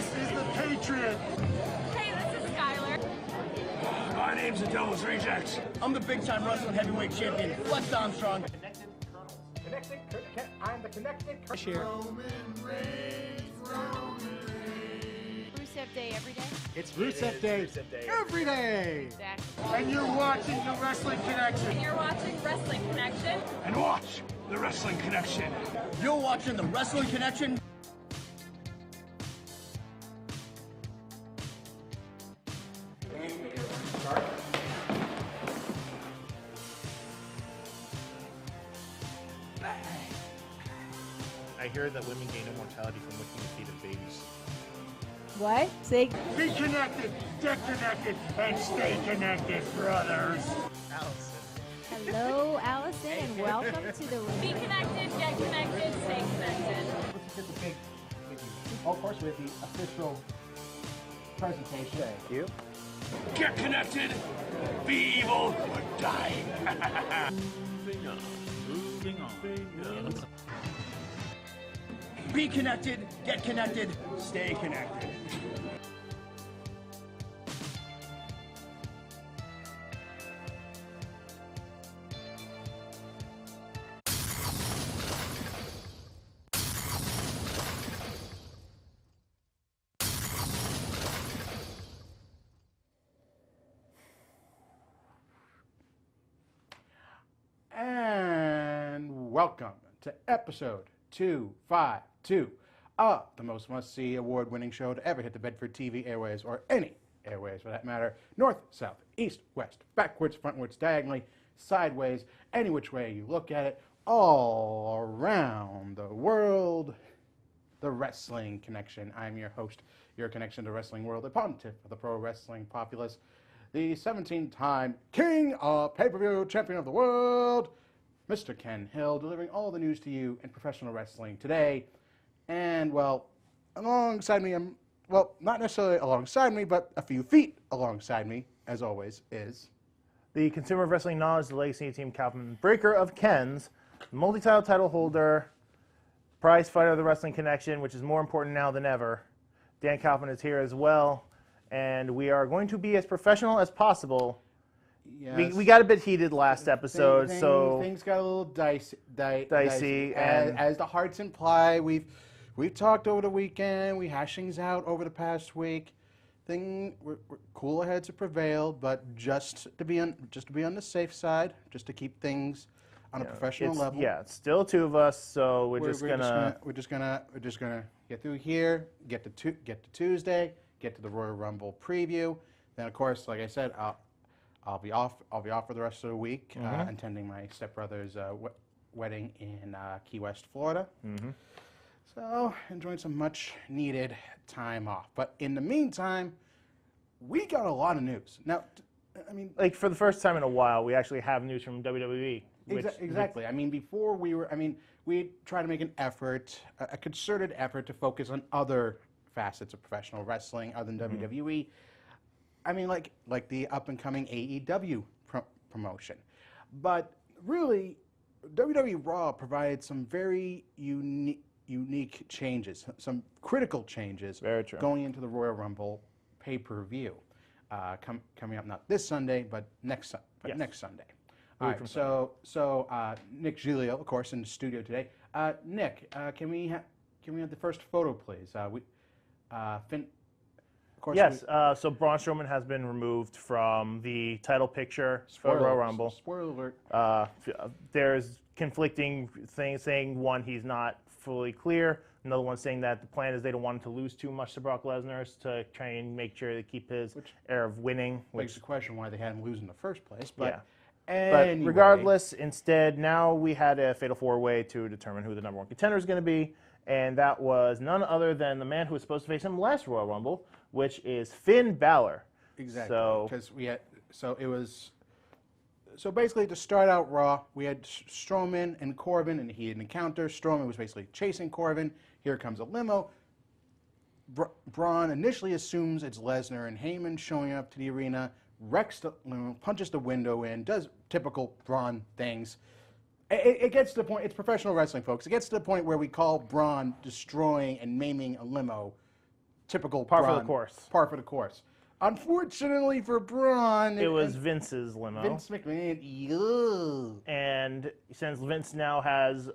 This is the Patriot. Hey, this is Skylar. My name's the Devil's Reject. I'm the big-time wrestling heavyweight champion, Flex Armstrong. I'm the connected Rusev Day every day? It's Rusev Day every day. Exactly. And you're watching the Wrestling Connection. And you're watching Wrestling Connection. And watch the Wrestling Connection. You're watching the Wrestling Connection. I hear that women gain immortality from licking the feet of babies. What? Say. Be connected, get connected, and stay connected, brothers. Allison. Hello, Allison, and welcome to the Be Connected, Get Connected, Stay Connected. This is just a big of course, with the official presentation. Thank you. Get connected, be evil, or die. Moving on. Be connected, get connected, stay connected. And welcome to episode 252 of the most must-see award-winning show to ever hit the Bedford TV airways, or any airways for that matter. North, south, east, west, backwards, frontwards, diagonally, sideways, any which way you look at it, all around the world. The Wrestling Connection. I'm your host, your connection to wrestling world, the pontiff of the pro wrestling populace, the 17-time king of pay-per-view champion of the world, Mr. Ken Hill, delivering all the news to you in professional wrestling today. And, well, alongside me, well, not necessarily alongside me, but a few feet alongside me, as always, is The Consumer of Wrestling Knowledge, the Legacy Team Captain, breaker of Ken's, multi-title title holder, prize fighter of the Wrestling Connection, which is more important now than ever. Dan Kaufman is here as well, and we are going to be as professional as possible. yes. We got a bit heated last episode, so things got a little dicey, and as the hearts imply. We've talked over the weekend. We hashed things out over the past week. We're cooler heads have prevailed, but just to be on the safe side, just to keep things on a professional level. Yeah, it's still two of us, so we're just gonna get through here, get to Tuesday, get to the Royal Rumble preview. Then, of course, like I said, I'll be off for the rest of the week, attending my stepbrother's wedding in Key West, Florida. So, enjoying some much-needed time off. But in the meantime, we got a lot of news. Now, I mean, like for the first time in a while, we actually have news from WWE. Exactly. I mean, before we tried to make an effort, a concerted effort to focus on other facets of professional wrestling other than WWE. I mean, like the up-and-coming AEW promotion. But really, WWE Raw provided some very unique changes, some critical changes going into the Royal Rumble pay-per-view. Coming up not this Sunday, but next Sunday. All right, so Nick Giglio, of course, in the studio today. Nick, can we have the first photo, please? Finn. Of course. Yes. So Braun Strowman has been removed from the title picture for Royal Rumble. Spoiler alert. There's conflicting things saying one, he's not fully clear. Another one saying that the plan is they don't want him to lose too much to Brock Lesnar to try and make sure they keep his air of winning. Which begs the question why they had him lose in the first place. But yeah. Anyway. But regardless, instead, now we had a fatal four-way to determine who the number one contender is going to be, and that was none other than the man who was supposed to face him last Royal Rumble, which is Finn Balor. Exactly. So So basically, to start out Raw, we had Strowman and Corbin, and he had an encounter. Strowman was basically chasing Corbin. Here comes a limo. Braun initially assumes it's Lesnar and Heyman showing up to the arena, wrecks the limo, punches the window in, does typical Braun things. It gets to the point, it's professional wrestling, folks. It gets to the point where we call Braun destroying and maiming a limo typical Par for Braun. the course. Par for the course. Unfortunately for Braun, It was Vince's limo. Vince McMahon. Ew. And since Vince now has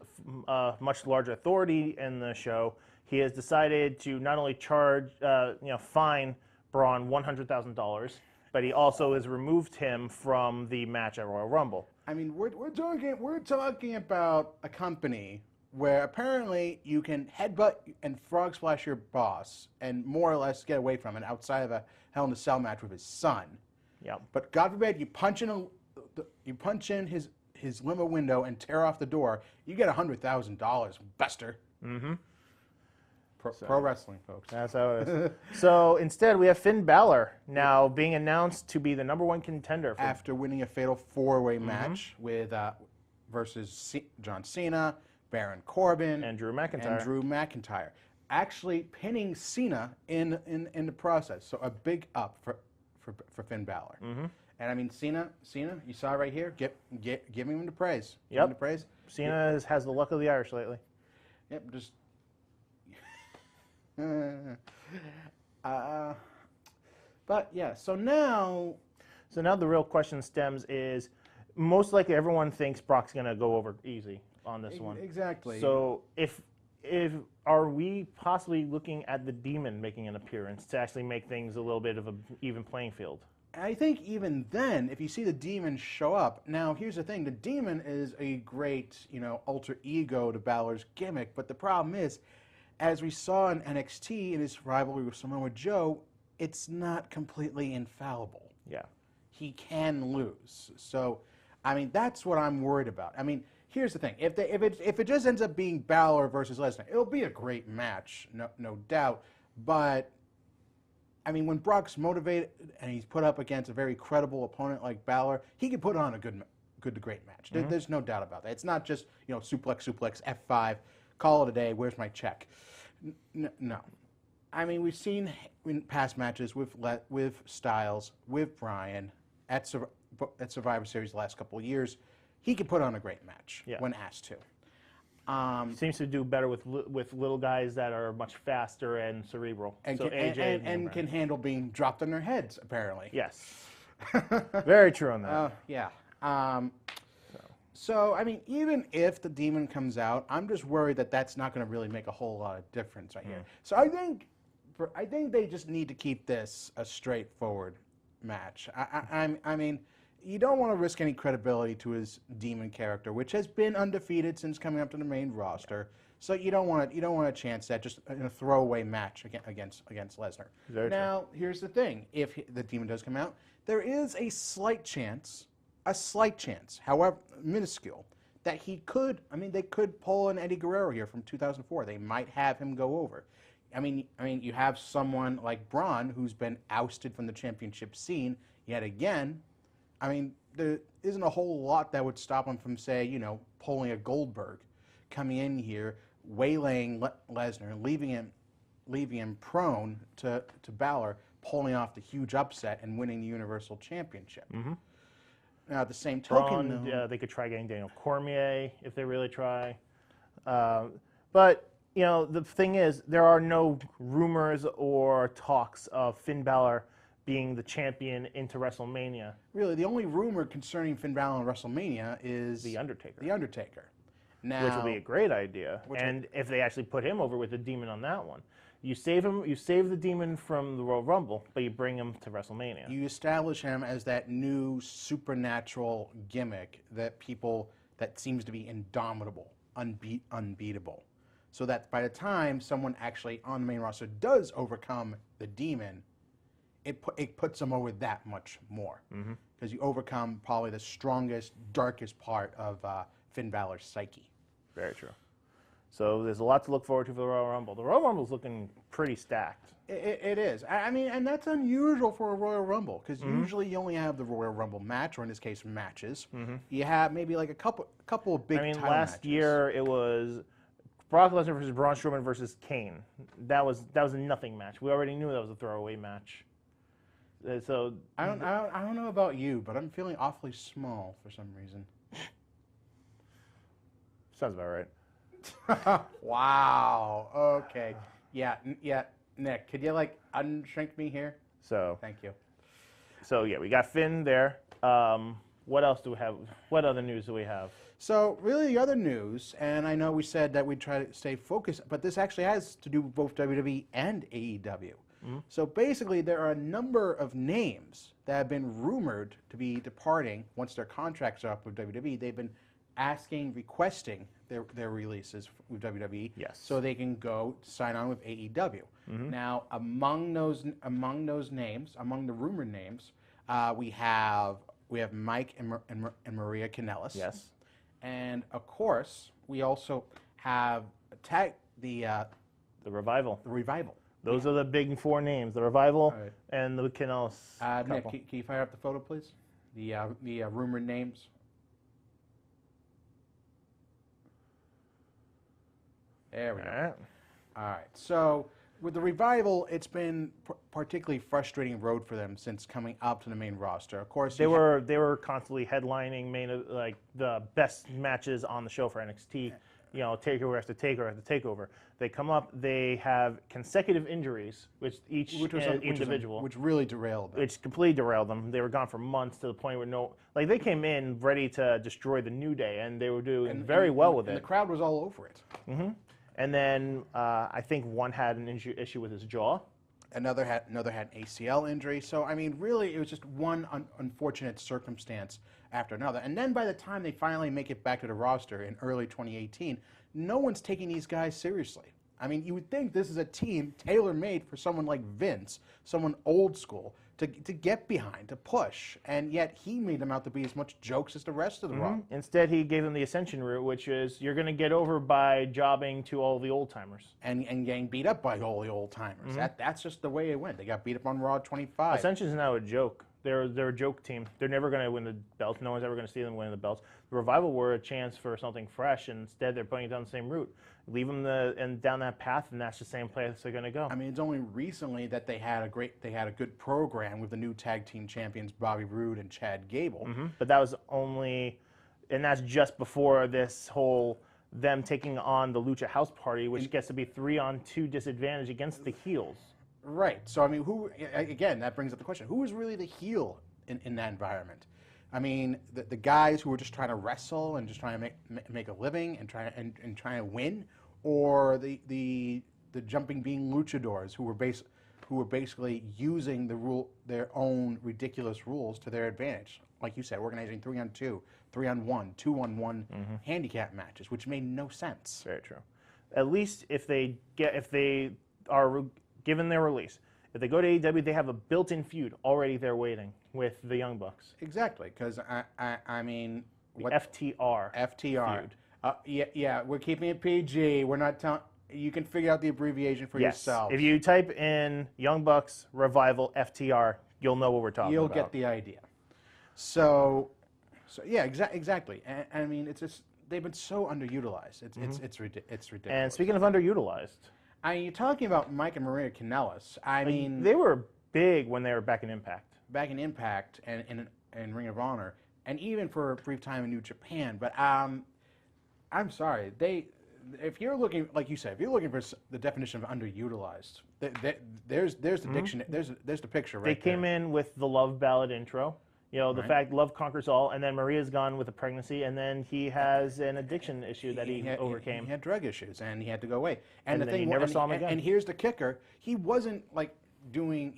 much larger authority in the show, he has decided to not only fine Braun $100,000, but he also has removed him from the match at Royal Rumble. I mean, we're talking about a company where apparently you can headbutt and frog splash your boss and more or less get away from it outside of a Hell in a Cell match with his son. Yeah. But God forbid you punch in his limo window and tear off the door, you get $100,000, Buster. Mm-hmm. Pro wrestling, folks. That's how it is. So instead, we have Finn Balor now being announced to be the #1 contender. After winning a fatal four-way match with versus John Cena, Baron Corbin, and Drew McIntyre. Actually pinning Cena in the process. So a big up for Finn Balor. Mm-hmm. And I mean Cena, you saw right here. Give him the praise. Yep. Give him the praise. Cena has the luck of the Irish lately. Yep. Just. But yeah. So now the real question stems is, most likely everyone thinks Brock's gonna go over easy on this one. Exactly. So if are we possibly looking at the Demon making an appearance to actually make things a little bit of an even playing field? I think even then, if you see the Demon show up, now here's the thing: the Demon is a great, alter ego to Balor's gimmick. But the problem is, as we saw in NXT in his rivalry with Samoa Joe, it's not completely infallible. Yeah, he can lose. So, I mean, that's what I'm worried about. I mean, here's the thing: if it just ends up being Balor versus Lesnar, it'll be a great match, no doubt. But I mean, when Brock's motivated and he's put up against a very credible opponent like Balor, he can put on a good to great match. Mm-hmm. There's no doubt about that. It's not just suplex, F5, call it a day. Where's my check? No. I mean, we've seen in past matches with Styles, with Bryan at Survivor Series the last couple of years, he can put on a great match when asked to. Seems to do better with little guys that are much faster and cerebral. And, so can, can handle being dropped on their heads, apparently. Yes. Very true on that. Yeah. So, I mean, even if the Demon comes out, I'm just worried that that's not going to really make a whole lot of difference right here. So I think they just need to keep this a straightforward match. I mean, you don't want to risk any credibility to his Demon character, which has been undefeated since coming up to the main roster. So you don't want to chance that just in a throwaway match against Lesnar. Now, here's the thing: if the Demon does come out, there is a slight chance, however minuscule, that he could. I mean, they could pull an Eddie Guerrero here from 2004. They might have him go over. I mean, you have someone like Braun who's been ousted from the championship scene yet again. I mean, there isn't a whole lot that would stop him from, say, pulling a Goldberg, coming in here, waylaying Lesnar, leaving him prone to Balor, pulling off the huge upset and winning the Universal Championship. Mm-hmm. Now, at the same token, Braun, they could try getting Daniel Cormier if they really try. But the thing is, there are no rumors or talks of Finn Balor being the champion into WrestleMania. Really, the only rumor concerning Finn Balor in WrestleMania is The Undertaker. The Undertaker. Now, which would be a great idea. And if they actually put him over with the Demon on that one. You save the Demon from the Royal Rumble, but you bring him to WrestleMania. You establish him as that new supernatural gimmick that seems to be indomitable, unbeatable. So that by the time someone actually on the main roster does overcome the Demon, it puts them over that much more. Because you overcome probably the strongest, darkest part of Finn Balor's psyche. Very true. So there's a lot to look forward to for the Royal Rumble. The Royal Rumble's looking pretty stacked. It is. I mean, and that's unusual for a Royal Rumble, because usually you only have the Royal Rumble match, or in this case, matches. You have maybe like a couple of big title last matches. year it was Brock Lesnar versus Braun Strowman versus Kane. That was a nothing match. We already knew that was a throwaway match. So I don't know about you, but I'm feeling awfully small for some reason. Sounds about right. Wow. Okay. Yeah. Nick, could you like unshrink me here? So, Thank you. so yeah, we got Finn there. What else do we have? What other news do we have? So really the other news, and I know we said that we'd try to stay focused, but this actually has to do with both WWE and AEW. So basically there are a number of names that have been rumored to be departing once their contracts are up with WWE. They've been requesting their releases with WWE, Yes. so they can go sign on with AEW. Now, among those names, among the rumored names, we have Mike and Maria Kanellis. Yes. And of course, we also have the Revival. Revival. Those are the big four names: the Revival Right. and the Kanellis Nick, couple. can you fire up the photo, please? The rumored names. There we go. All right. All right. So with the Revival, it's been particularly frustrating road for them since coming up to the main roster. Of course, They were constantly headlining like the best matches on the show for NXT. You know, takeover after takeover after takeover. They come up. They have consecutive injuries, which individual, which really derailed them. which completely derailed them. They were gone for months to the point where they came in ready to destroy the New Day, and they were doing very well with and it. the crowd was all over it. And then I think one had an issue with his jaw. Another had an ACL injury. So I mean, really, it was just one unfortunate circumstance after another. And then by the time they finally make it back to the roster in early 2018, no one's taking these guys seriously. I mean, you would think this is a team tailor-made for someone like Vince, someone old school, to get behind, to push, and yet he made them out to be as much jokes as the rest of the Raw. Instead, he gave them the Ascension route, which is you're going to get over by jobbing to all the old timers. And getting beat up by all the old timers. That's just the way it went. They got beat up on Raw 25. Ascension is now a joke. They're a joke team. They're never going to win the belts. No one's ever going to see them winning the belts. The Revival were a chance for something fresh, and instead they're putting it down the same route. Leave them down that path, and that's the same place they're going to go. I mean, it's only recently that they had a good program with the new tag team champions Bobby Roode and Chad Gable. But that was and that's just before this whole them taking on the Lucha House Party, which gets to be 3-on-2 disadvantage against the heels. Right. So, I mean, again, that brings up the question, who is really the heel in that environment? I mean, the guys who were just trying to wrestle and just trying to make a living and trying to win, or the jumping bean luchadors who were basically using their own ridiculous rules to their advantage. Like you said, organizing 3-on-2, 3-on-1, 2-on-1 handicap matches, which made no sense. Very true. At least if they are given their release, if they go to AEW, they have a built-in feud already there waiting with the Young Bucks. Exactly, because I mean, what FTR. feud. Yeah, we're keeping it PG. We're not telling. You can figure out the abbreviation for yourself. If you type in Young Bucks Revival FTR, you'll know what we're talking You'll about. get the idea. So yeah, exactly. And I mean, it's just they've been so underutilized. It's ridiculous. And speaking of underutilized, I mean, you're talking about Mike and Maria Kanellis. I mean, they were big when they were back in Impact. Back in Impact and Ring of Honor, and even for a brief time in New Japan. But I'm sorry, if you're looking, like you said, if you're looking for the definition of underutilized, there's the dictionary, there's the picture right there. They came in with the Love Ballad intro. You know, the fact love conquers all, and then Maria's gone with a pregnancy, and then he has an addition issue that he overcame. He had drug issues, and he had to go away. And then you never saw him again. And here's the kicker: he wasn't doing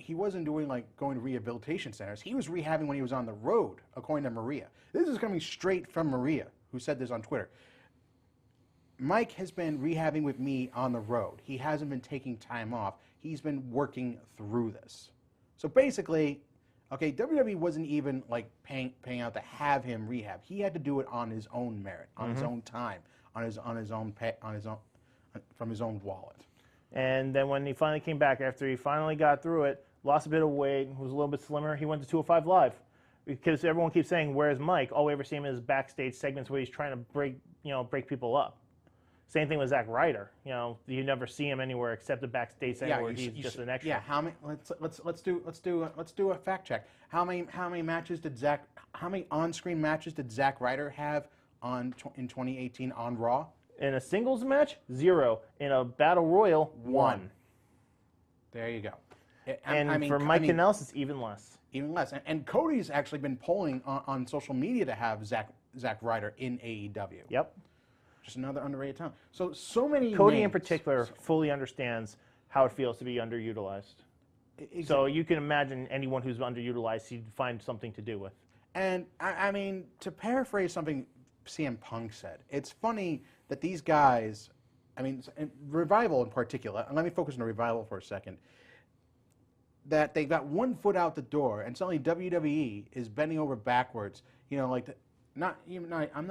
like going to rehabilitation centers. He was rehabbing when he was on the road, according to Maria. This is coming straight from Maria, who said this on Twitter. Mike has been rehabbing with me on the road. He hasn't been taking time off. He's been working through this. So basically, okay, WWE wasn't even like paying out to have him rehab. He had to do it on his own merit, on his own time, from his own wallet. And then when he finally came back, after he finally got through it, lost a bit of weight, was a little bit slimmer, he went to 205 Live. Because everyone keeps saying, "Where's Mike?" All we ever see him is backstage segments where he's trying to break people up. Same thing with Zack Ryder. You know, you never see him anywhere except a backstage segment where he's just an extra. Yeah, how many? Let's do a fact check. How many on-screen matches did Zack Ryder have in 2018 on Raw? In a singles match, 0. In a battle royal, 1. There you go. And for Mike Kanellis, it's even less. Even less. And Cody's actually been polling on social media to have Zack Ryder in AEW. Yep. Just another underrated talent. So many Cody names. in particular fully understands how it feels to be underutilized. Exactly. So you can imagine anyone who's underutilized, he'd find something to do with. And I mean, to paraphrase something CM Punk said, it's funny that these guys, I mean, Revival in particular, and let me focus on Revival for a second, that they got one foot out the door, and suddenly WWE is bending over backwards. You know, like I'm not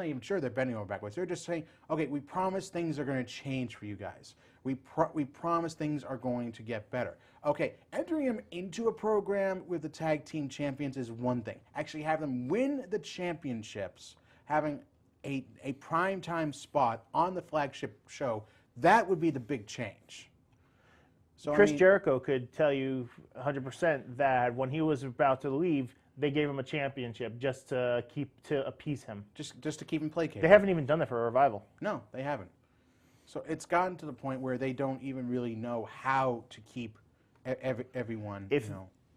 even sure they're bending over backwards. They're just saying, okay, we promise things are going to change for you guys. We promise things are going to get better. Okay, entering them into a program with the tag team champions is one thing. Actually, have them win the championships, having a primetime spot on the flagship show, that would be the big change. So, Chris Jericho could tell you 100% that when he was about to leave, they gave him a championship just to appease him. Just to keep him placated. They haven't even done that for a Revival. No, they haven't. So it's gotten to the point where they don't even really know how to keep everyone.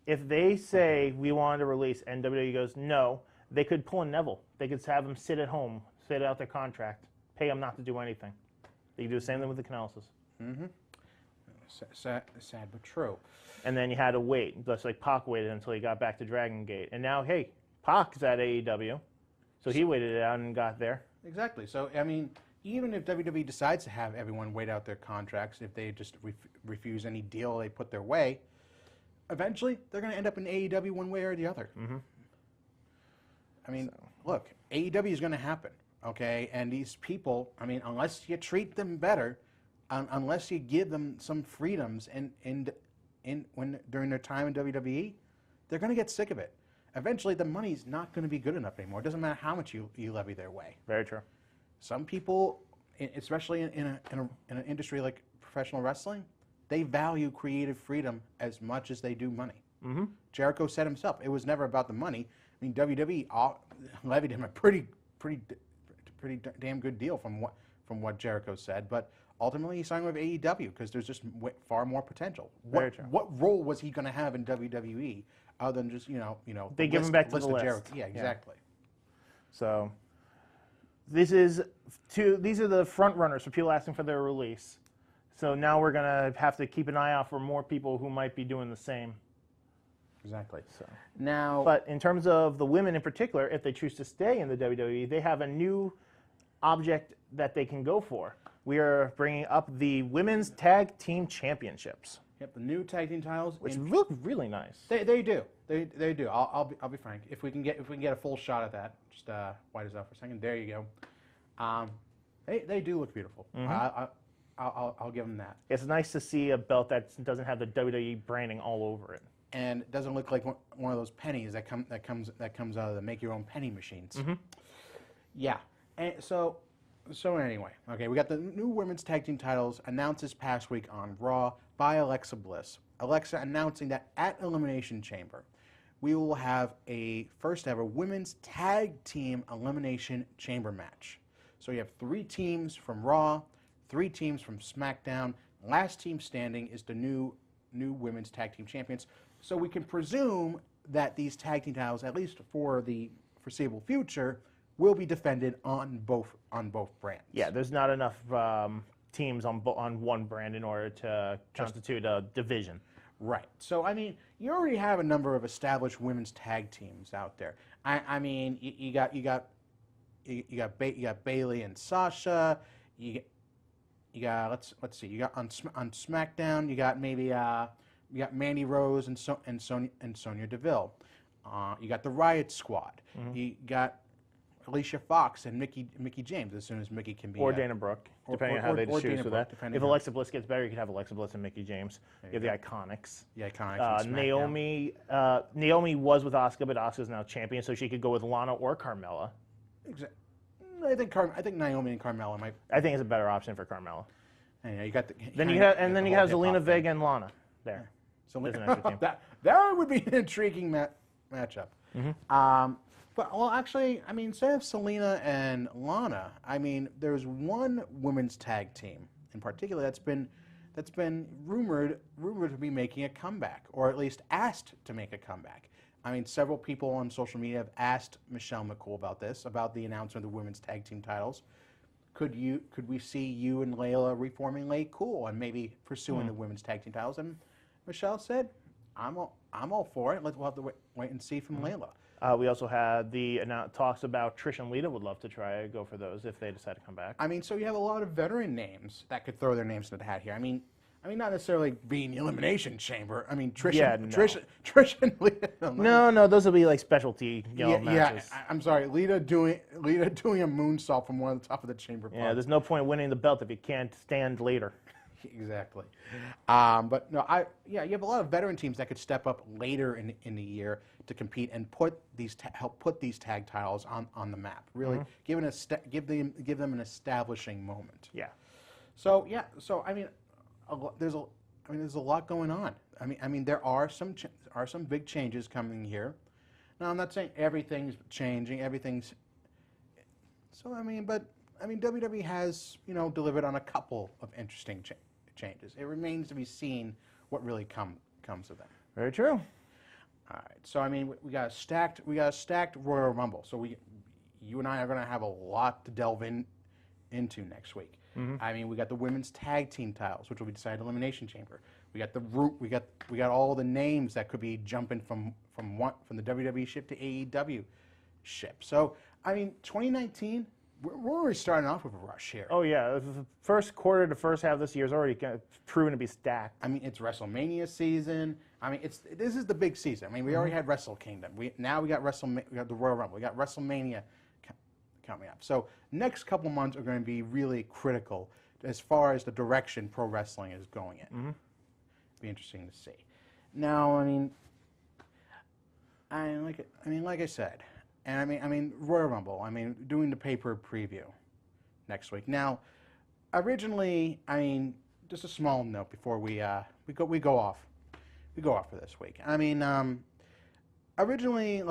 If they say we wanted to release and WWE goes no, they could pull a Neville. They could have him sit at home, sit out their contract, pay him not to do anything. They could do the same thing with the Kanellis. Mm-hmm. Sad but true. And then you had to wait, just like Pac waited until he got back to Dragon Gate. And now, hey, Pac's at AEW, so he waited it out and got there. Exactly. So, I mean, even if WWE decides to have everyone wait out their contracts, if they just refuse any deal they put their way, eventually they're going to end up in AEW one way or the other. Mm-hmm. I mean, look, AEW is going to happen, okay? And these people, I mean, unless you treat them better, unless you give them some freedoms during their time in WWE, they're going to get sick of it. Eventually, the money's not going to be good enough anymore. It doesn't matter how much you levy their way. Very true. Some people, especially in an industry like professional wrestling, they value creative freedom as much as they do money. Mm-hmm. Jericho said himself, it was never about the money. I mean, WWE levied him a pretty damn good deal from what Jericho said, but ultimately he signed with AEW because there's just far more potential. Very true. What role was he going to have in WWE other than just they give him back to the list. Jericho. Yeah, exactly. So these are the front runners for people asking for their release. So now we're gonna have to keep an eye out for more people who might be doing the same. Exactly. So now, but in terms of the women in particular, if they choose to stay in the WWE, they have a new object that they can go for. We are bringing up the Women's Tag Team Championships. Yep, the new tag team titles, which look really nice. They do. They do. I'll be frank. If we can get a full shot at that, just white us out for a second. There you go. They do look beautiful. Mm-hmm. I'll give them that. It's nice to see a belt that doesn't have the WWE branding all over it, and it doesn't look like one of those pennies that comes out of the make your own penny machines. Mm-hmm. Yeah. And so anyway, okay, we got the new women's tag team titles announced this past week on Raw by Alexa Bliss. Alexa announcing that at Elimination Chamber, we will have a first ever women's tag team Elimination Chamber match. So you have 3 teams from Raw, 3 teams from SmackDown. Last team standing is the new women's tag team champions. So we can presume that these tag team titles, at least for the foreseeable future, will be defended on both brands. Yeah, there's not enough teams on one brand in order to constitute a division. Right. So I mean, you already have a number of established women's tag teams out there. I mean, you got Bayley and Sasha. You got let's see. You got on SmackDown. You got maybe you got Mandy Rose and Sonya Deville. You got the Riot Squad. Mm-hmm. You got Alicia Fox and Mickey James as soon as Mickey can be. Or Dana Brooke, depending on how they choose for that. If on Alexa Bliss gets better, you could have Alexa Bliss and Mickey James. You have the Iconics. The Iconics. Naomi was with Asuka, but Asuka's now champion, so she could go with Lana or Carmella. Exactly. I think Naomi and Carmella might. I think it's a better option for Carmella. Yeah, you got the. Then you have Zelina Vega and Lana there. So there's an extra team. that would be an intriguing matchup. Mm-hmm. But well, actually, I mean, instead of Selena and Lana, I mean, there's one women's tag team in particular that's been that's been rumored to be making a comeback, or at least asked to make a comeback. I mean, several people on social media have asked Michelle McCool about this, about the announcement of the women's tag team titles. Could we see you and Layla reforming Lay Cool and maybe pursuing the women's tag team titles? And Michelle said, I'm all for it. We'll have to wait and see from Layla. We also had the talks about Trish and Lita would love to try go for those if they decide to come back. I mean, so you have a lot of veteran names that could throw their names into the hat here. I mean, not necessarily being the Elimination Chamber. I mean, Trish and Lita. No, those will be like specialty matches. Yeah, I'm sorry, Lita doing a moonsault from one of the top of the chamber. Yeah, there's no point winning the belt if you can't stand later. Exactly. But no, you have a lot of veteran teams that could step up later in the year to compete and help put these tag titles on the map. Really, give them an establishing moment. Yeah. So I mean, there's a lot going on. I mean there are some big changes coming here. Now I'm not saying everything's changing. So but WWE has delivered on a couple of interesting changes. It remains to be seen what really comes of them. Very true. All right. So I mean we got a stacked Royal Rumble. So you and I are going to have a lot to delve into next week. I mean, we got the women's tag team titles, which will be decided Elimination Chamber. We got we got all the names that could be jumping from the WWE ship to AEW ship. So I mean, 2019, we're already starting off with a rush here. Oh yeah, the first quarter to first half of this year is already proven to be stacked. I mean, it's WrestleMania season. I mean, this is the big season. I mean, we already had Wrestle Kingdom. We got the Royal Rumble. We got WrestleMania coming up. So next couple months are going to be really critical as far as the direction pro wrestling is going in. Be interesting to see. Now, like I said, and I mean Royal Rumble. I mean, doing the paper preview next week. Now, originally, just a small note before we go off for this week. I mean, originally,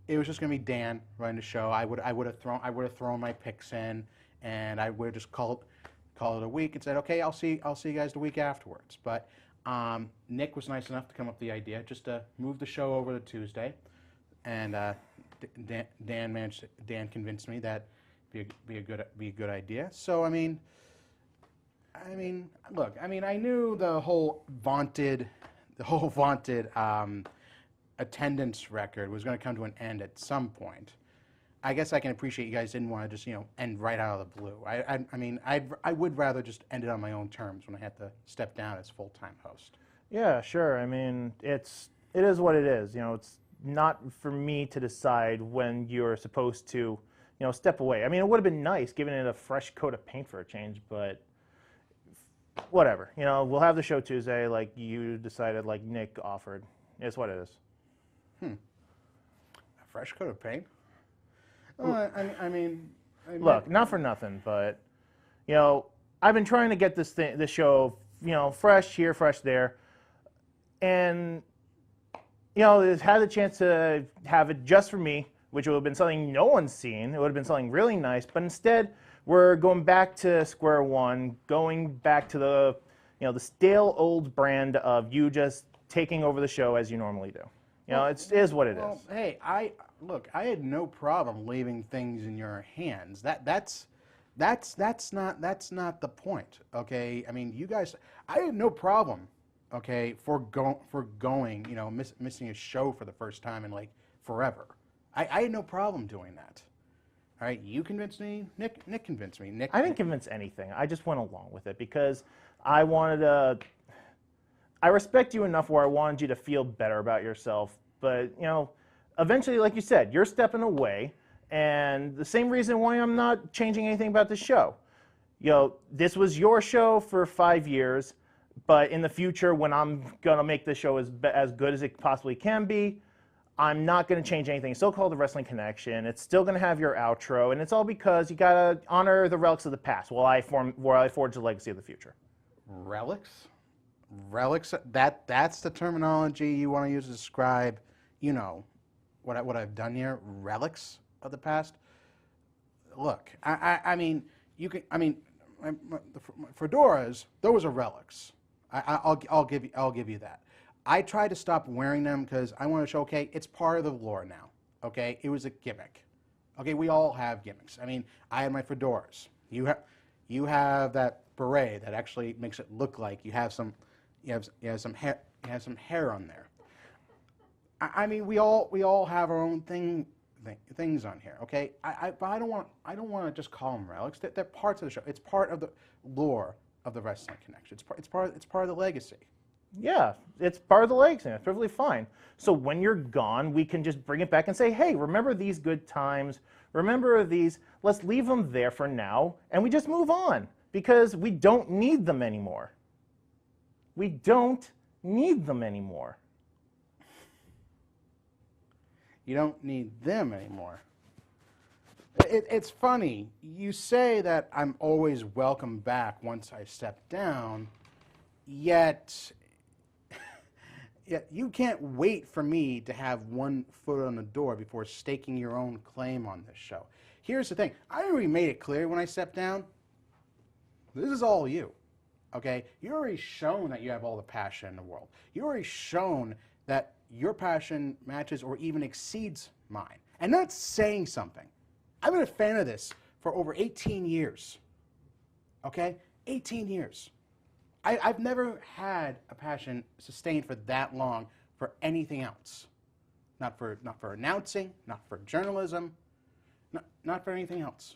it was just going to be Dan running the show. I would have thrown my picks in, and I would have just called it a week and said, okay, I'll see you guys the week afterwards. But Nick was nice enough to come up with the idea just to move the show over to Tuesday, and Dan convinced me that be a good idea. So look, I knew the whole vaunted attendance record was going to come to an end at some point. I guess I can appreciate you guys didn't want to just end right out of the blue. I would rather just end it on my own terms when I had to step down as full-time host. Yeah, sure. I mean, it is what it is. It's not for me to decide when you're supposed to step away. I mean, it would have been nice giving it a fresh coat of paint for a change, but whatever. We'll have the show Tuesday like you decided, like Nick offered. It's what it is. A fresh coat of paint? Well, Look, not for nothing, but I've been trying to get this show, fresh here, fresh there, and it's had the chance to have it just for me, which would have been something no one's seen. It would have been something really nice, but instead we're going back to square one, going back to the the stale old brand of you just taking over the show as you normally do. It is what it is. Hey, I had no problem leaving things in your hands. That's not the point. Okay, I mean, you guys, I had no problem. Okay, for going, missing a show for the first time in forever. I had no problem doing that. All right, you convinced me. Nick convinced me. I didn't convince anything. I just went along with it because I wanted to. I respect you enough where I wanted you to feel better about yourself, but eventually, like you said, you're stepping away, and the same reason why I'm not changing anything about the show. This was your show for 5 years, but in the future, when I'm gonna make this show as good as it possibly can be, I'm not gonna change anything. It's still called the Wrestling Connection. It's still gonna have your outro, and it's all because you gotta honor the relics of the past while I forge the legacy of the future. Relics? Relics, that's the terminology you want to use to describe, what I've done here. Relics of the past. Look, I mean, my fedoras, those are relics. I'll give you that. I try to stop wearing them because I want to show, okay, it's part of the lore now. Okay, it was a gimmick. Okay, we all have gimmicks. I mean, I have my fedoras. You have that beret that actually makes it look like you have some hair on there. I mean, we all have our own things on here. Okay, but I don't want to just call them relics. They're parts of the show. It's part of the lore of the Wrestling Connection. It's part of the legacy. Yeah, it's part of the legacy. It's perfectly fine. So when you're gone, we can just bring it back and say, hey, remember these good times? Remember these? Let's leave them there for now, and we just move on because we don't need them anymore. We don't need them anymore. You don't need them anymore. It's funny. You say that I'm always welcome back once I step down, yet you can't wait for me to have one foot on the door before staking your own claim on this show. Here's the thing. I already made it clear when I stepped down, this is all you. Okay? You already shown that you have all the passion in the world. You already shown that your passion matches or even exceeds mine. And that's saying something. I've been a fan of this for over 18 years. Okay? 18 years. I've never had a passion sustained for that long for anything else. Not for announcing, not for journalism, not for anything else.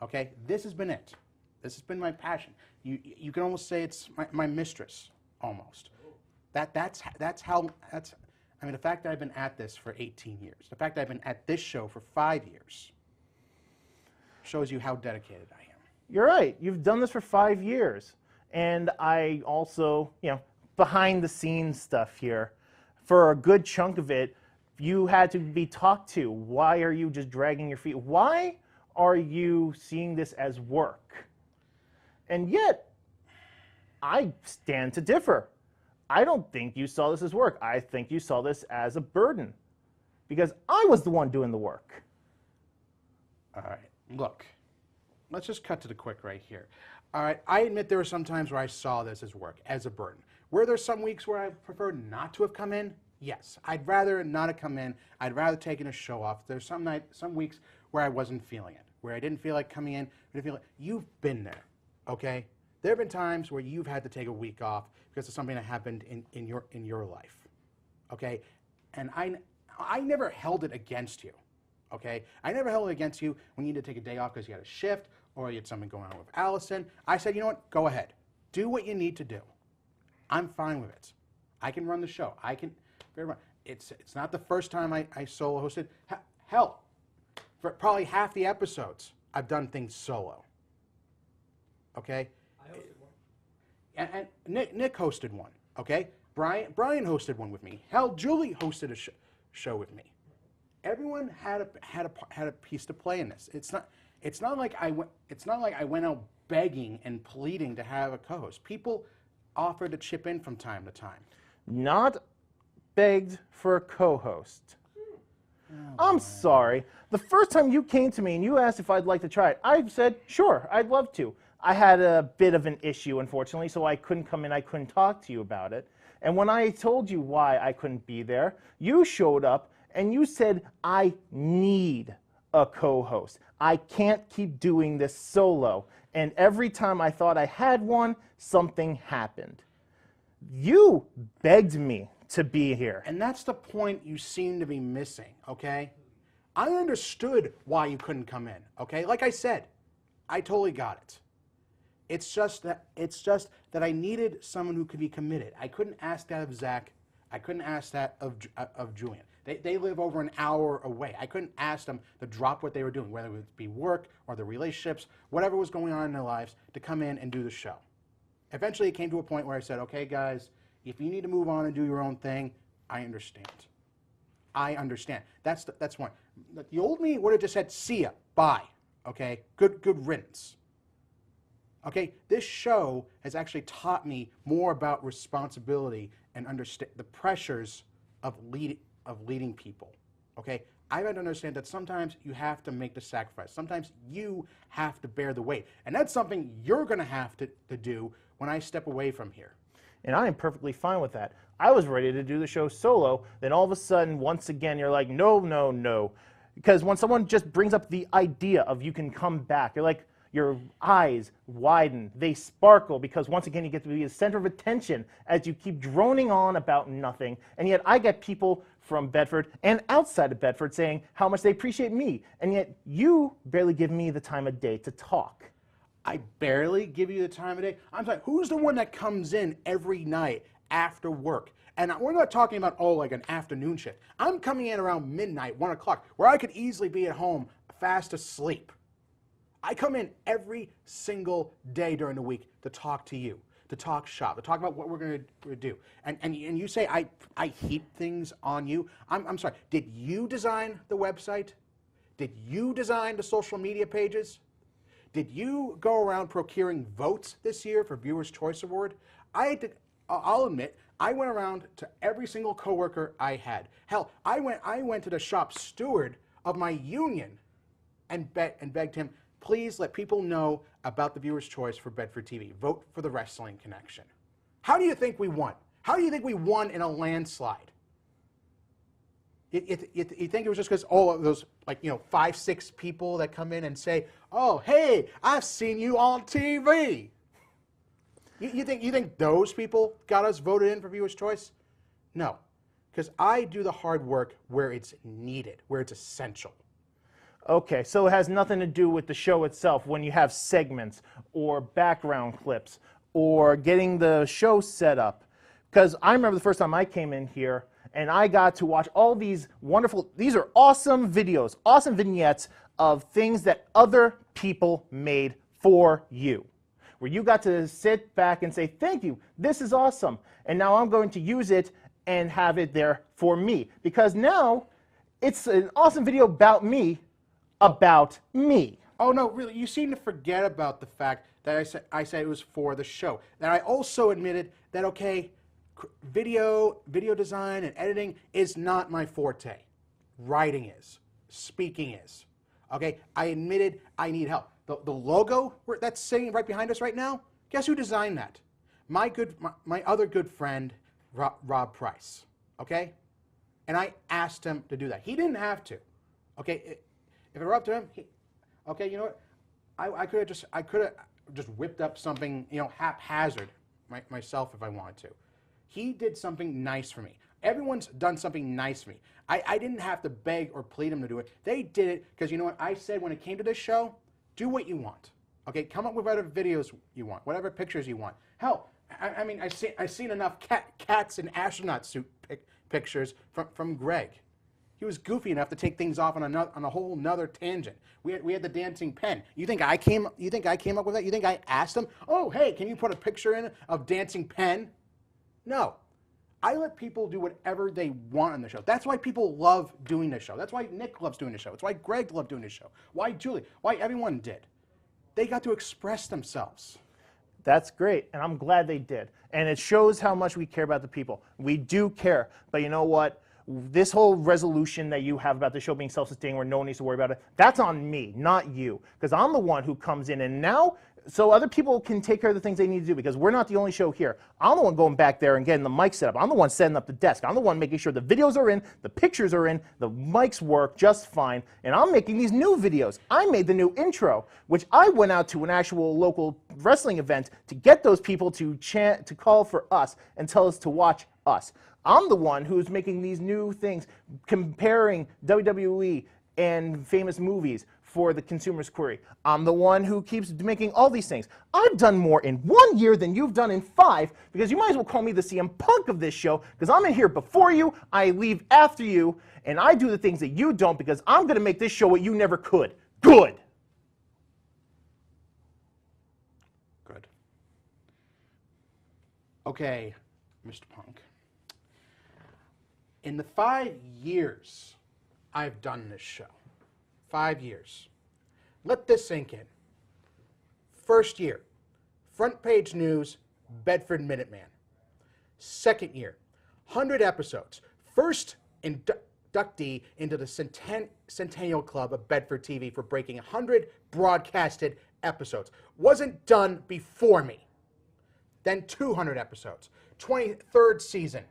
Okay? This has been it. This has been my passion. You can almost say it's my mistress, almost. I mean, the fact that I've been at this for 18 years, the fact that I've been at this show for 5 years, shows you how dedicated I am. You're right. You've done this for 5 years. And I also, behind the scenes stuff here, for a good chunk of it, you had to be talked to. Why are you just dragging your feet? Why are you seeing this as work? And yet, I stand to differ. I don't think you saw this as work. I think you saw this as a burden. Because I was the one doing the work. All right, look. Let's just cut to the quick right here. All right, I admit there were some times where I saw this as work, as a burden. Were there some weeks where I preferred not to have come in? Yes. I'd rather not have come in. I'd rather taken a show off. There's some weeks where I wasn't feeling it, where I didn't feel like coming in. You've been there, okay? There have been times where you've had to take a week off because of something that happened in your life, okay? And I never held it against you, okay? I never held it against you when you needed to take a day off because you had a shift or you had something going on with Allison. I said, you know what? Go ahead. Do what you need to do. I'm fine with it. I can run the show. It's not the first time I solo hosted. Hell, for probably half the episodes, I've done things solo. Okay? I hosted one. And Nick hosted one. Okay? Brian hosted one with me. Hell, Julie hosted a show with me. Everyone had a piece to play in this. It's not like I went out begging and pleading to have a co-host. People offered to chip in from time to time. Not begged for a co-host. I'm sorry. The first time you came to me and you asked if I'd like to try it, I said, sure, I'd love to. I had a bit of an issue, unfortunately, so I couldn't come in. I couldn't talk to you about it. And when I told you why I couldn't be there, you showed up and you said, I need a co-host. I can't keep doing this solo. And every time I thought I had one, something happened. You begged me to be here. And that's the point you seem to be missing, okay? I understood why you couldn't come in, okay? Like I said, I totally got it. It's just that I needed someone who could be committed. I couldn't ask that of Zach. I couldn't ask that of Julian. They live over an hour away. I couldn't ask them to drop what they were doing, whether it would be work or their relationships, whatever was going on in their lives, to come in and do the show. Eventually, it came to a point where I said, okay, guys, if you need to move on and do your own thing, I understand. I understand. That's one. The old me would have just said, see ya, bye, okay? Good riddance. Okay, this show has actually taught me more about responsibility and understand the pressures of leading people. Okay, I've had to understand that sometimes you have to make the sacrifice. Sometimes you have to bear the weight. And that's something you're going to have to do when I step away from here. And I am perfectly fine with that. I was ready to do the show solo, then all of a sudden, once again, you're like, no, no, no. Because when someone just brings up the idea of you can come back, you're like, your eyes widen, they sparkle, because once again, you get to be the center of attention as you keep droning on about nothing. And yet I get people from Bedford and outside of Bedford saying how much they appreciate me, and yet you barely give me the time of day to talk. I barely give you the time of day. I'm sorry, who's the one that comes in every night after work? And we're not talking about, oh, like an afternoon shift. I'm coming in around midnight, 1 o'clock, where I could easily be at home fast asleep. I come in every single day during the week to talk to you, to talk shop, to talk about what we're going to do. And you say I heap things on you. I'm sorry, did you design the website? Did you design the social media pages? Did you go around procuring votes this year for Viewer's Choice Award? I'll admit, I went around to every single coworker I had. Hell, I went to the shop steward of my union and begged him, please let people know about the Viewer's Choice for Bedford TV. Vote for the Wrestling Connection. How do you think we won? How do you think we won in a landslide? You think it was just because all of those, 5, 6 people that come in and say, oh, hey, I've seen you on TV. You think those people got us voted in for Viewer's Choice? No, because I do the hard work where it's needed, where it's essential. Okay, so it has nothing to do with the show itself when you have segments or background clips or getting the show set up. Because I remember the first time I came in here and I got to watch all these wonderful, these are awesome videos, awesome vignettes of things that other people made for you, where you got to sit back and say, thank you, this is awesome. And now I'm going to use it and have it there for me. Because now it's an awesome video about me. Oh no, really, you seem to forget about the fact that I said it was for the show. That I also admitted that, okay, video design and editing is not my forte. Writing is. Speaking is. Okay, I admitted I need help. The logo that's sitting right behind us right now, guess who designed that? My other good friend, Rob Price. Okay? And I asked him to do that. He didn't have to. Okay? If it were up to him, okay, you know what? I could have just whipped up something, haphazard myself if I wanted to. He did something nice for me. Everyone's done something nice for me. I didn't have to beg or plead him to do it. They did it because you know what? I said when it came to this show, do what you want. Okay, come up with whatever videos you want, whatever pictures you want. Hell, I mean, I've seen enough cats in astronaut suit pictures from Greg. He was goofy enough to take things off on a whole nother tangent. We had the dancing pen. You think I came up with that? You think I asked him, oh, hey, can you put a picture in of dancing pen? No. I let people do whatever they want on the show. That's why people love doing the show. That's why Nick loves doing the show. It's why Greg loved doing the show. Why Julie? Why everyone did. They got to express themselves. That's great, and I'm glad they did. And it shows how much we care about the people. We do care, but you know what? This whole resolution that you have about the show being self-sustaining where no one needs to worry about it, that's on me, not you. Because I'm the one who comes in and now, so other people can take care of the things they need to do because we're not the only show here. I'm the one going back there and getting the mic set up. I'm the one setting up the desk. I'm the one making sure the videos are in, the pictures are in, the mics work just fine, and I'm making these new videos. I made the new intro, which I went out to an actual local wrestling event to get those people to chant, to call for us and tell us to watch us. I'm the one who's making these new things, comparing WWE and famous movies for the Consumer's Query. I'm the one who keeps making all these things. I've done more in 1 year than you've done in 5, because you might as well call me the CM Punk of this show, because I'm in here before you, I leave after you, and I do the things that you don't, because I'm going to make this show what you never could. Good. Good. Okay, Mr. Punk. In the 5 years I've done this show, 5 years, let this sink in. First year, front page news, Bedford Minuteman. Second year, 100 episodes. First inductee into the Centennial Club of Bedford TV for breaking 100 broadcasted episodes. Wasn't done before me. Then 200 episodes. 23rd season.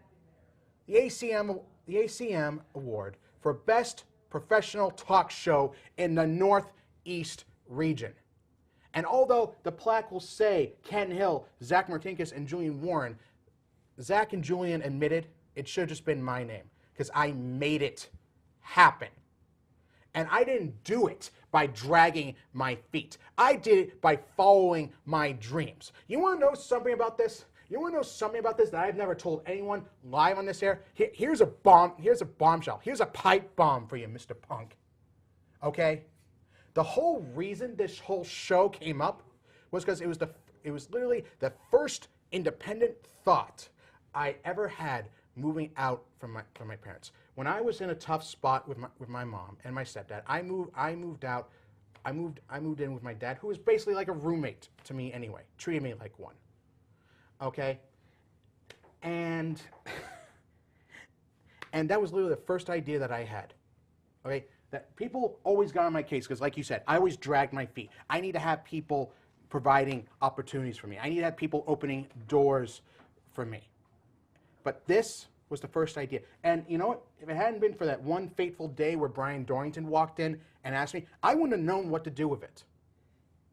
The ACM Award for Best Professional Talk Show in the Northeast region. And although the plaque will say Ken Hill, Zach Martinkus, and Julian Warren, Zach and Julian admitted it should have just been my name because I made it happen. And I didn't do it by dragging my feet. I did it by following my dreams. You want to know something about this? You want to know something about this that I've never told anyone live on this air? Here's a bomb. Here's a bombshell. Here's a pipe bomb for you, Mr. Punk. Okay? The whole reason this whole show came up was because it was literally the first independent thought I ever had moving out from my parents. When I was in a tough spot with my mom and my stepdad, I moved in with my dad, who was basically like a roommate to me anyway, treated me like one. Okay? And that was literally the first idea that I had. Okay? That people always got on my case because, like you said, I always dragged my feet. I need to have people providing opportunities for me. I need to have people opening doors for me. But this was the first idea. And you know what? If it hadn't been for that one fateful day where Brian Dorrington walked in and asked me, I wouldn't have known what to do with it.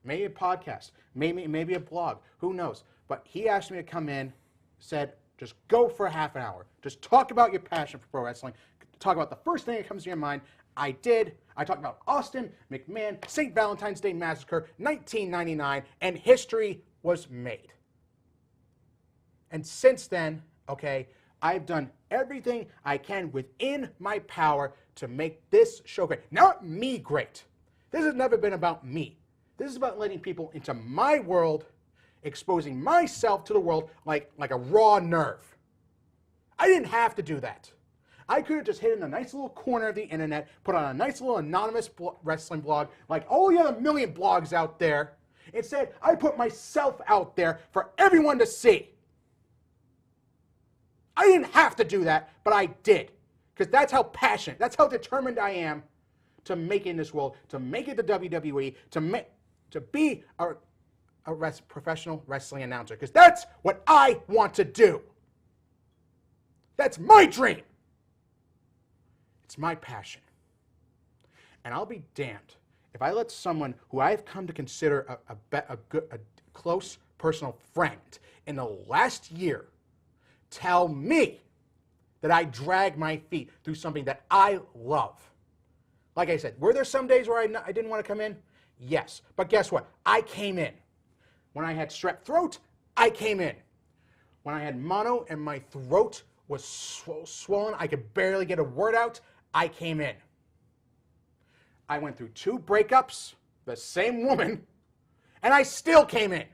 Maybe a podcast, maybe a blog, who knows? But he asked me to come in, said, just go for a half an hour. Just talk about your passion for pro wrestling. Talk about the first thing that comes to your mind. I did. I talked about Austin, McMahon, St. Valentine's Day Massacre, 1999, and history was made. And since then, okay, I've done everything I can within my power to make this show great. Not me great. This has never been about me. This is about letting people into my world, exposing myself to the world like a raw nerve. I didn't have to do that. I could have just hid in a nice little corner of the internet, put on a nice little anonymous wrestling blog like all the other million blogs out there. Instead, I put myself out there for everyone to see. I didn't have to do that, but I did. Because that's how passionate, that's how determined I am to make it in this world, to make it to WWE, to be a professional wrestling announcer. Because that's what I want to do. That's my dream. It's my passion. And I'll be damned if I let someone who I've come to consider a close personal friend in the last year tell me that I drag my feet through something that I love. Like I said, were there some days where I didn't want to come in? Yes. But guess what? I came in. When I had strep throat, I came in. When I had mono and my throat was swollen, I could barely get a word out, I came in. I went through 2 breakups, the same woman, and I still came in.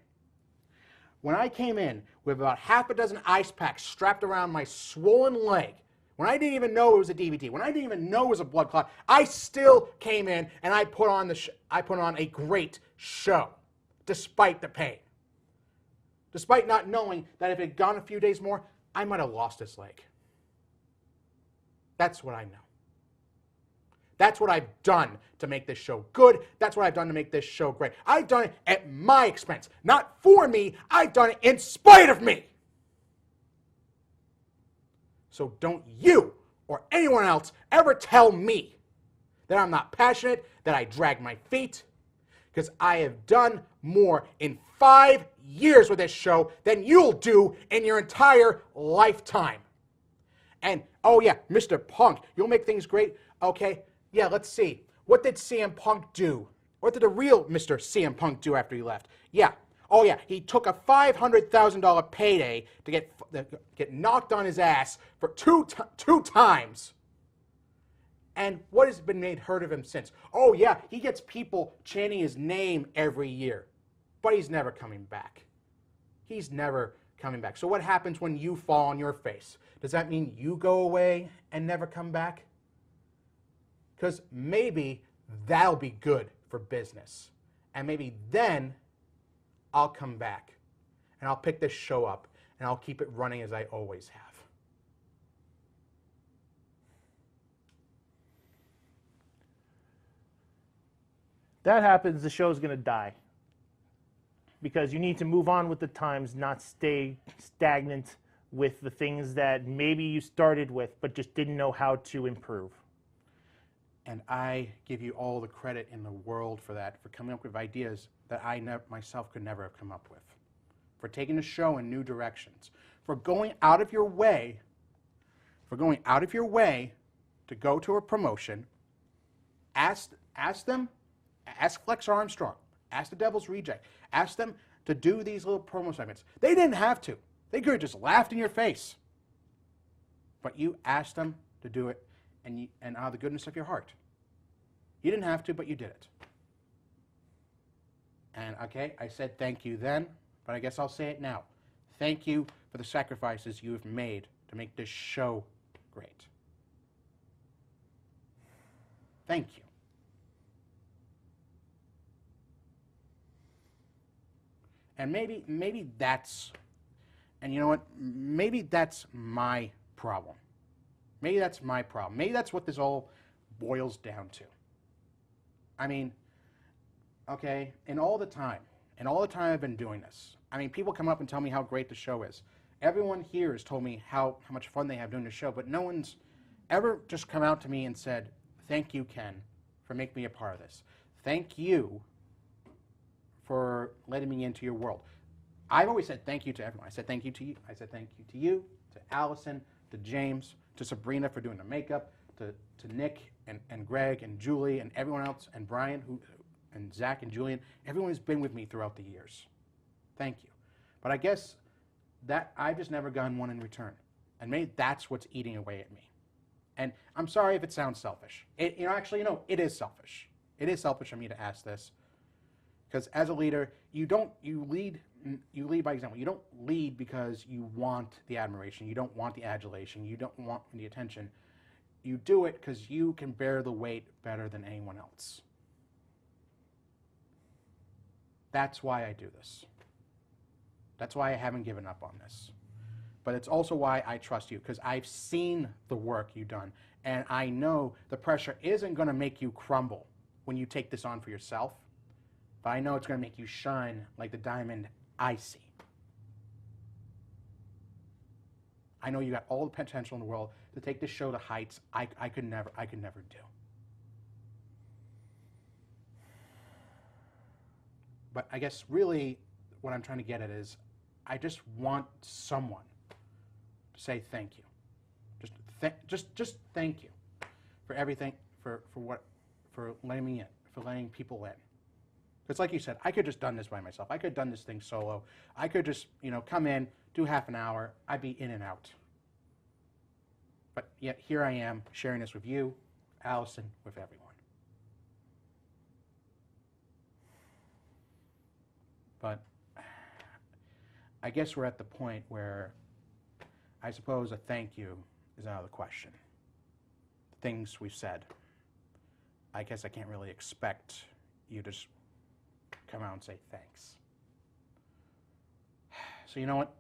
When I came in with about half a dozen ice packs strapped around my swollen leg, when I didn't even know it was a DVT, when I didn't even know it was a blood clot, I still came in and I put on a great show, despite the pain. Despite not knowing that if it had gone a few days more, I might have lost this leg. That's what I know. That's what I've done to make this show good. That's what I've done to make this show great. I've done it at my expense. Not for me. I've done it in spite of me. So don't you or anyone else ever tell me that I'm not passionate, that I drag my feet, because I have done more in 5 years with this show than you'll do in your entire lifetime. And, oh yeah, Mr. Punk, you'll make things great? Okay, yeah, let's see. What did CM Punk do? What did the real Mr. CM Punk do after he left? Yeah, oh yeah, he took a $500,000 payday to get knocked on his ass for two times. And what has been made heard of him since? Oh yeah, he gets people chanting his name every year. But he's never coming back. He's never coming back. So what happens when you fall on your face? Does that mean you go away and never come back? Because maybe that'll be good for business. And maybe then I'll come back and I'll pick this show up and I'll keep it running as I always have. that happens, the show's going to die. Because you need to move on with the times, not stay stagnant with the things that maybe you started with but just didn't know how to improve. And I give you all the credit in the world for that, for coming up with ideas that I myself could never have come up with, for taking the show in new directions, for going out of your way, to go to a promotion, ask Flex Armstrong, ask the Devil's Reject, ask them to do these little promo segments. They didn't have to. They could have just laughed in your face. But you asked them to do it, and out of the goodness of your heart. You didn't have to, but you did it. And okay, I said thank you then, but I guess I'll say it now. Thank you for the sacrifices you have made to make this show great. Thank you. And maybe that's, and you know what, maybe that's my problem. Maybe that's my problem. Maybe that's what this all boils down to. I mean, okay, in all the time I've been doing this, I mean, people come up and tell me how great the show is. Everyone here has told me how much fun they have doing the show, but no one's ever just come out to me and said, thank you, Ken, for making me a part of this. Thank you for letting me into your world. I've always said thank you to everyone. I said thank you to you. I said thank you to you, to Allison, to James, to Sabrina for doing the makeup, to Nick and Greg and Julie and everyone else, and Brian and Zach and Julian. Everyone has been with me throughout the years. Thank you. But I guess that I've just never gotten one in return. And maybe that's what's eating away at me. And I'm sorry if it sounds selfish. It is selfish. It is selfish of me to ask this. Because as a leader, you lead by example. You don't lead because you want the admiration. You don't want the adulation. You don't want the attention. You do it because you can bear the weight better than anyone else. That's why I do this. That's why I haven't given up on this. But it's also why I trust you, because I've seen the work you've done. And I know the pressure isn't going to make you crumble when you take this on for yourself. But I know it's going to make you shine like the diamond I see. I know you got all the potential in the world to take this show to heights I could never do. But I guess really what I'm trying to get at is I just want someone to say thank you. Just thank you for everything, for letting me in, for letting people in. Because like you said, I could have just done this by myself. I could have done this thing solo. I could just, come in, do half an hour. I'd be in and out. But yet here I am sharing this with you, Allison, with everyone. But I guess we're at the point where I suppose a thank you is out of the question. The things we've said. I guess I can't really expect you to just come out and say thanks. So you know what?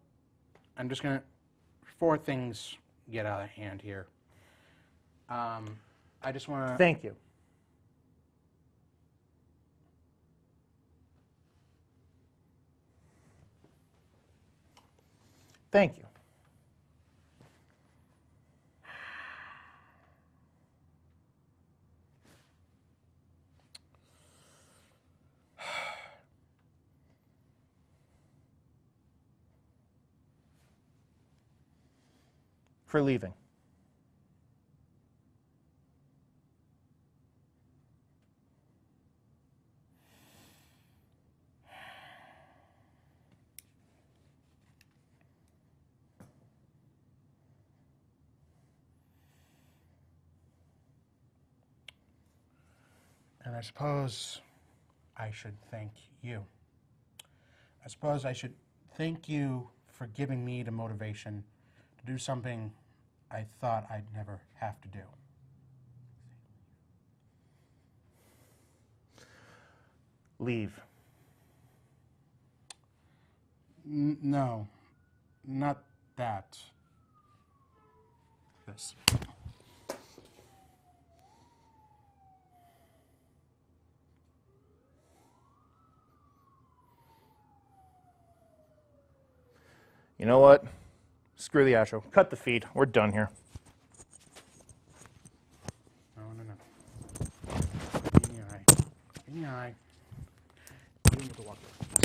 I'm just going to, before things get out of hand here, I just want to... Thank you. Thank you. For leaving. And I suppose I should thank you. I suppose I should thank you for giving me the motivation to do something I thought I'd never have to do. Leave. No, not that. This. You know what? Screw the outro. Cut the feed. We're done here. No. Give me an eye. Give me with the walker.